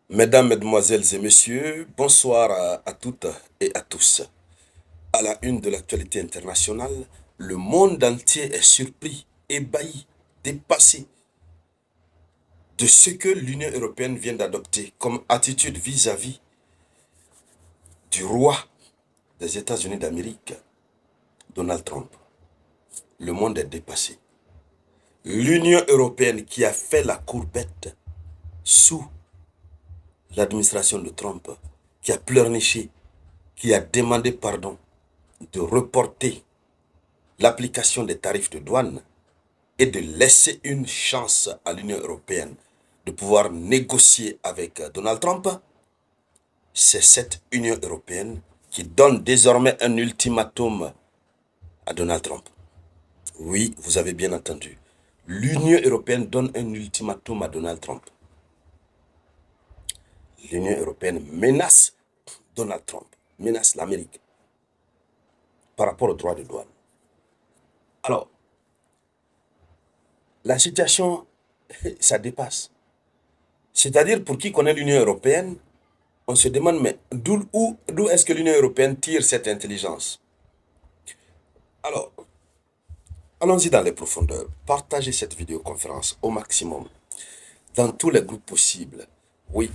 Mesdames, Mesdemoiselles et Messieurs, bonsoir à toutes et à tous. À la une de l'actualité internationale, le monde entier est surpris, ébahi, dépassé de ce que l'Union européenne vient d'adopter comme attitude vis-à-vis du roi des États-Unis d'Amérique, Donald Trump. Le monde est dépassé. L'Union européenne qui a fait la courbette sous l'administration de Trump, qui a pleurniché, qui a demandé pardon, de reporter l'application des tarifs de douane et de laisser une chance à l'Union européenne de pouvoir négocier avec Donald Trump, c'est cette Union européenne qui donne désormais un ultimatum à Donald Trump. Oui, vous avez bien entendu. L'Union européenne donne un ultimatum à Donald Trump. L'Union européenne menace Donald Trump, menace l'Amérique par rapport aux droits de douane. Alors, la situation, ça dépasse. C'est-à-dire, pour qui connaît l'Union européenne, on se demande, mais d'où est-ce que l'Union européenne tire cette intelligence? Alors, allons-y dans les profondeurs. Partagez cette vidéoconférence au maximum, dans tous les groupes possibles. Oui,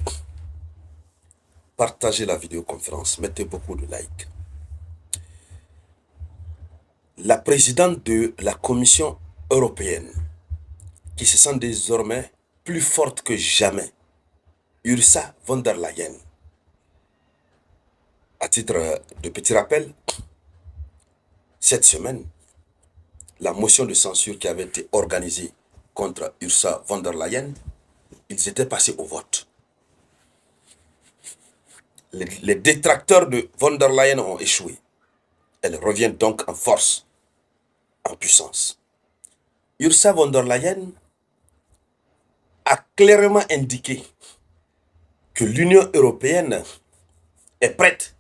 partagez la vidéoconférence, mettez beaucoup de likes. La présidente de la Commission européenne, qui se sent désormais plus forte que jamais, Ursula von der Leyen. À titre de petit rappel, cette semaine, la motion de censure qui avait été organisée contre Ursula von der Leyen, ils étaient passés au vote. Les détracteurs de von der Leyen ont échoué. Elle revient donc en force, en puissance. Ursula von der Leyen a clairement indiqué que l'Union européenne est prête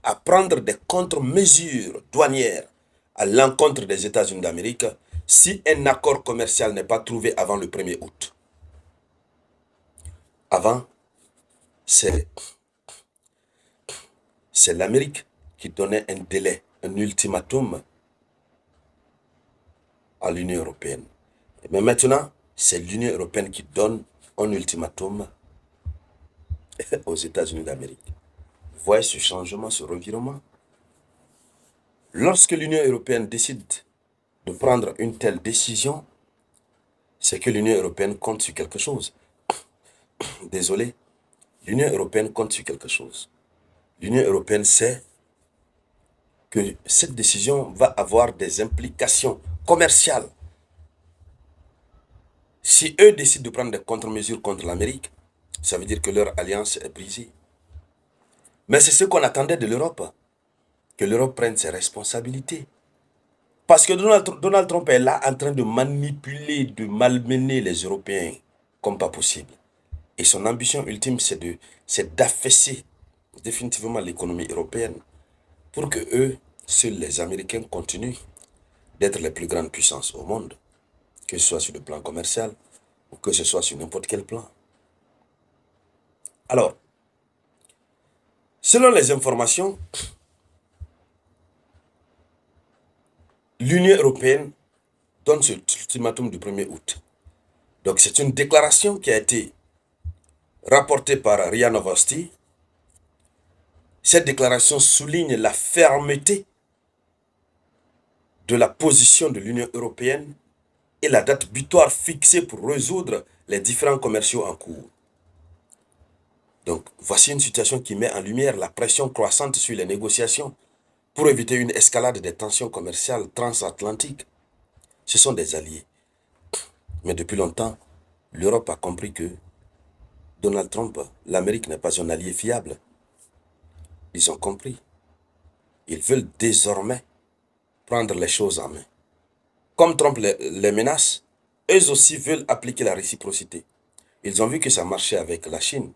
à prendre des contre-mesures douanières à l'encontre des États-Unis d'Amérique si un accord commercial n'est pas trouvé avant le 1er août. Avant, c'est l'Amérique qui donnait un délai, un ultimatum à l'Union européenne. Mais maintenant, c'est l'Union européenne qui donne un ultimatum aux États-Unis d'Amérique. Vous voyez ce changement, ce revirement? Lorsque l'Union européenne décide de prendre une telle décision, c'est que l'Union européenne compte sur quelque chose. Désolé, l'Union européenne compte sur quelque chose. L'Union européenne sait que cette décision va avoir des implications commerciales. Si eux décident de prendre des contre-mesures contre l'Amérique, ça veut dire que leur alliance est brisée. Mais c'est ce qu'on attendait de l'Europe, que l'Europe prenne ses responsabilités. Parce que Donald Trump est là en train de manipuler, de malmener les Européens comme pas possible. Et son ambition ultime, c'est d'affaisser définitivement l'économie européenne pour que eux, seuls les Américains, continuent d'être les plus grandes puissances au monde, que ce soit sur le plan commercial ou que ce soit sur n'importe quel plan. Alors, selon les informations, l'Union européenne donne ce ultimatum du 1er août. Donc c'est une déclaration qui a été rapportée par RIA Novosti. Cette déclaration souligne la fermeté de la position de l'Union européenne et la date butoir fixée pour résoudre les différends commerciaux en cours. Donc, voici une situation qui met en lumière la pression croissante sur les négociations pour éviter une escalade des tensions commerciales transatlantiques. Ce sont des alliés. Mais depuis longtemps, l'Europe a compris que Donald Trump, l'Amérique n'est pas un allié fiable. Ils ont compris. Ils veulent désormais prendre les choses en main. Comme Trump les menace, eux aussi veulent appliquer la réciprocité. Ils ont vu que ça marchait avec la Chine.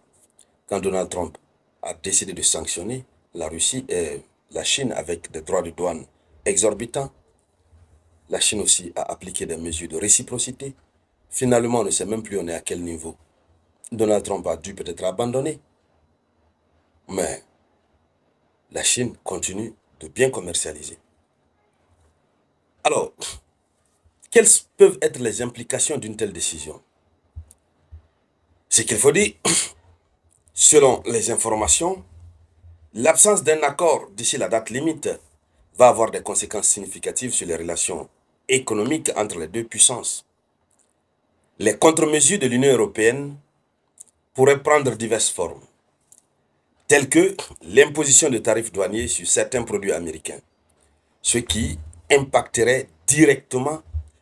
Quand Donald Trump a décidé de sanctionner la Russie et la Chine avec des droits de douane exorbitants, la Chine aussi a appliqué des mesures de réciprocité. Finalement, on ne sait même plus on est à quel niveau. Donald Trump a dû peut-être abandonner. Mais la Chine continue de bien commercialiser. Alors, quelles peuvent être les implications d'une telle décision? Ce qu'il faut dire, selon les informations, l'absence d'un accord d'ici la date limite va avoir des conséquences significatives sur les relations économiques entre les deux puissances. Les contre-mesures de l'Union européenne pourraient prendre diverses formes, telles que l'imposition de tarifs douaniers sur certains produits américains, ce qui impacterait directement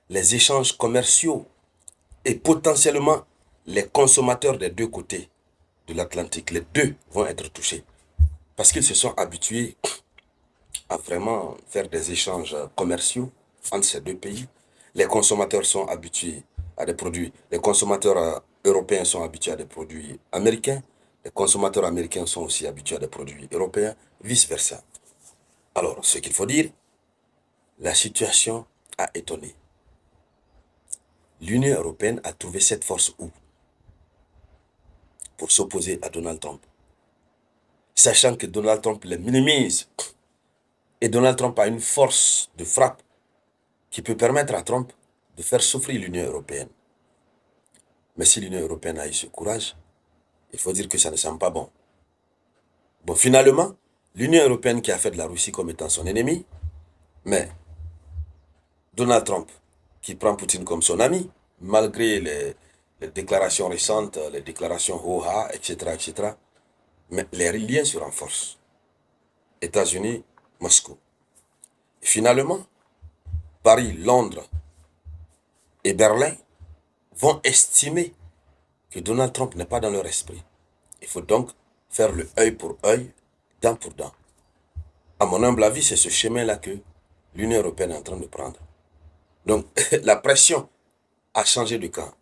les échanges commerciaux et potentiellement les consommateurs des deux côtés de l'Atlantique. Les deux vont être touchés parce qu'ils se sont habitués à vraiment faire des échanges commerciaux entre ces deux pays. Les consommateurs sont habitués à des produits, les consommateurs européens sont habitués à des produits américains, les consommateurs américains sont aussi habitués à des produits européens, vice-versa. Alors, ce qu'il faut dire, la situation a étonné. L'Union européenne a trouvé cette force où? Pour s'opposer à Donald Trump. Sachant que Donald Trump les minimise. Et Donald Trump a une force de frappe qui peut permettre à Trump de faire souffrir l'Union européenne. Mais si l'Union européenne a eu ce courage, il faut dire que ça ne semble pas bon. Bon, finalement, l'Union européenne qui a fait de la Russie comme étant son ennemi, mais Donald Trump qui prend Poutine comme son ami, malgré les déclarations récentes, les déclarations ho-ha, etc., etc., mais les liens se renforcent. États-Unis, Moscou. Et finalement, Paris, Londres et Berlin vont estimer que Donald Trump n'est pas dans leur esprit. Il faut donc faire le œil pour œil, dent pour dent. À mon humble avis, c'est ce chemin-là que l'Union européenne est en train de prendre. Donc, la pression a changé de camp.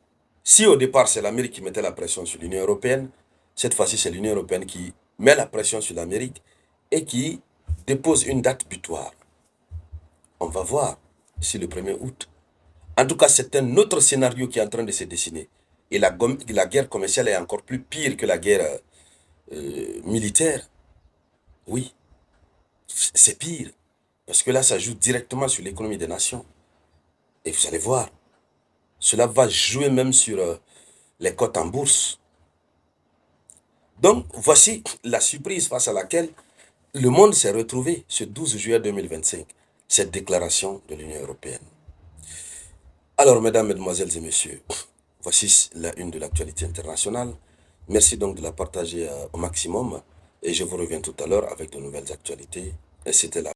Si au départ, c'est l'Amérique qui mettait la pression sur l'Union européenne, cette fois-ci, c'est l'Union européenne qui met la pression sur l'Amérique et qui dépose une date butoir. On va voir si le 1er août. En tout cas, c'est un autre scénario qui est en train de se dessiner. Et la guerre commerciale est encore plus pire que la guerre militaire. Oui, c'est pire. Parce que là, ça joue directement sur l'économie des nations. Et vous allez voir, cela va jouer même sur les cotes en bourse. Donc, voici la surprise face à laquelle le monde s'est retrouvé ce 12 juillet 2025. Cette déclaration de l'Union européenne. Alors, mesdames, mesdemoiselles et messieurs, voici la une de l'actualité internationale. Merci donc de la partager au maximum. Et je vous reviens tout à l'heure avec de nouvelles actualités. Et c'était la